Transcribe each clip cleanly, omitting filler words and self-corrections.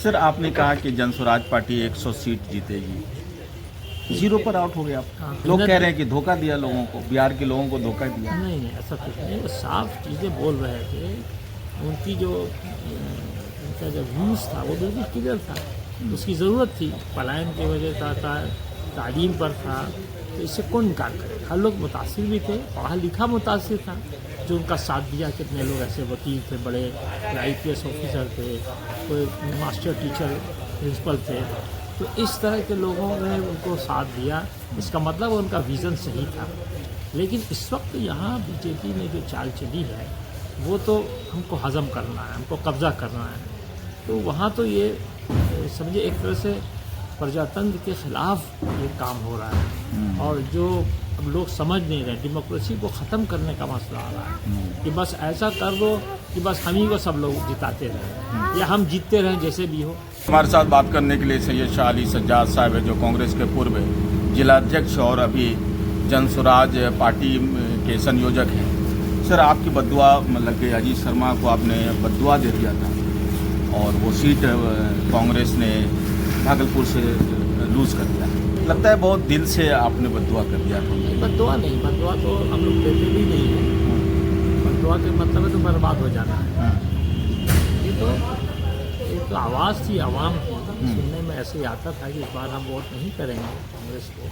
Sir आपने कहा कि जनस्वराज पार्टी 100 सीट जीतेगी, 0 पर आउट हो गया आप। हाँ, लोग कह रहे हैं कि धोखा दिया लोगों को, बिहार के लोगों को धोखा दिया। नहीं नहीं, ऐसा कुछ नहीं। वो साफ चीज़ें बोल रहे थे। उनकी जो उनका जो व्यूज़ था वो बिल्कुल क्लियर था। उसकी ज़रूरत थी, पलायन की वजह था, तालीम पर था, तो इससे कौन इनकार करे। हर लोग मुतासिर भी थे, पढ़ा लिखा मुतासिर था जो उनका साथ दिया। कितने लोग ऐसे वकील थे, बड़े IPS ऑफिसर थे, कोई मास्टर टीचर प्रिंसिपल थे, तो इस तरह के लोगों ने उनको साथ दिया। इसका मतलब उनका विज़न सही था। लेकिन इस वक्त यहाँ BJP ने जो चाल चली है वो तो हमको हज़म करना है, हमको कब्ज़ा करना है। तो वहाँ तो ये समझे एक तरह से प्रजातंत्र के ख़िलाफ़ ये काम हो रहा है। और जो अब लोग समझ नहीं रहे, डेमोक्रेसी को ख़त्म करने का मसला आ रहा है कि बस ऐसा कर दो कि बस हम ही को सब लोग जिताते रहें या हम जीतते रहें जैसे भी हो। हमारे साथ बात करने के लिए सैयद शाह अली सज्जाद साहब है, जो कांग्रेस के पूर्व जिलाध्यक्ष और अभी जनस्वराज पार्टी के संयोजक हैं। सर आपकी बद्दुआ लग गई, अजीत शर्मा को आपने बद्दुआ दे दिया था और वो सीट कांग्रेस ने भागलपुर से लूज़ कर दिया। लगता है बहुत दिल से आपने बद्दुआ कर दिया था। बद्दुआ नहीं, बद्दुआ तो हम लोग देते भी नहीं हैं। बद्दुआ के मतलब है तो बर्बाद हो जाना है। ये तो एक आवाज़ थी आवाम की, सुनने में ऐसे ही आता था कि इस बार हम वोट नहीं करेंगे कांग्रेस को।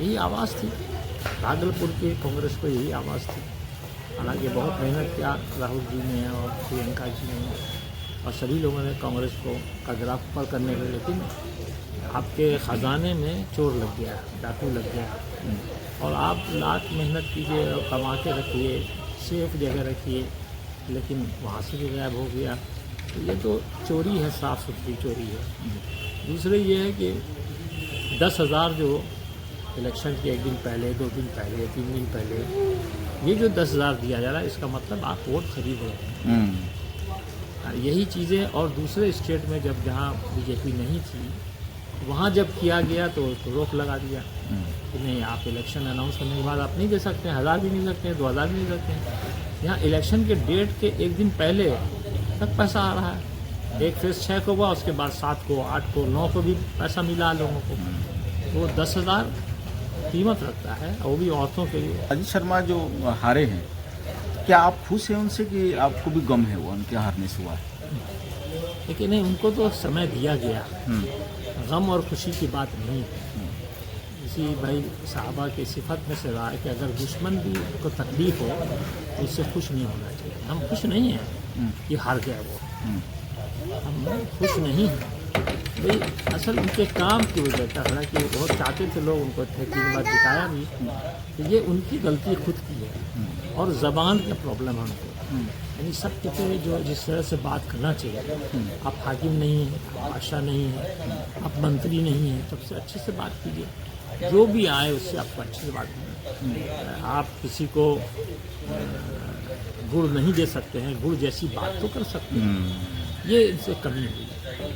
यही आवाज़ थी, भागलपुर के कांग्रेस को यही आवाज़ थी। हालांकि बहुत मेहनत किया राहुल जी ने और प्रियंका जी ने और सभी लोगों ने कांग्रेस को कदरा पर करने के, लेकिन आपके ख़जाने में चोर लग गया, डाकू लग गया। और आप लाख मेहनत कीजिए और कमा के रखिए, सेफ जगह रखिए, लेकिन वहाँ से भी गायब हो गया। तो ये तो चोरी है, साफ़ सुथरी चोरी है। दूसरे ये है कि 10,000 जो इलेक्शन के 1 दिन पहले, 2 दिन पहले, 3 दिन पहले ये जो 10,000 दिया जा रहा है, इसका मतलब आप वोट खरीद रहे हैं। यही चीज़ें। और दूसरे स्टेट में जब जहाँ BJP नहीं थी वहाँ जब किया गया तो उसको रोक लगा दिया कि नहीं, आप इलेक्शन अनाउंस करने के बाद आप नहीं दे सकते हैं, 1,000 भी नहीं सकते हैं, 2,000 भी नहीं सकते हैं। यहाँ इलेक्शन के डेट के 1 दिन पहले तक पैसा आ रहा है। एक फेज़ 6 को हुआ, उसके बाद 7 को, 8 को, 9 को भी पैसा मिला लोगों को। वो 10,000 कीमत रखता है, और वो भी औरतों के लिए। अजीत शर्मा जो हारे हैं, क्या आप खुश हैं उनसे कि आपको भी गम है वो उनके हारने से हुआ है? लेकिन नहीं, उनको तो समय दिया गया, गम और खुशी की बात नहीं है। इसी भाई साहबा की सिफत में से रहा है कि अगर दुश्मन भी को तकलीफ हो तो उससे खुश नहीं होना चाहिए। हम खुश नहीं हैं कि हार गया वो, हम खुश नहीं हैं भाई, असल उनके काम की वजह से। हालांकि बहुत चाहते थे लोग उनको, 3 बार जिताया भी, तो ये उनकी गलती खुद की है। और ज़बान का प्रॉब्लम है उनको, यानी सब कहते जो जिस तरह से बात करना चाहिए। आप हाकिम नहीं हैं, आप बादशाह नहीं हैं, आप मंत्री नहीं हैं, सबसे अच्छे से बात कीजिए। जो भी आए उससे आपको अच्छे से बात कीजिए। आप किसी को गुड़ नहीं दे सकते हैं, गुड़ जैसी बात तो कर सकते हैं। ये इनसे कमी हुई है।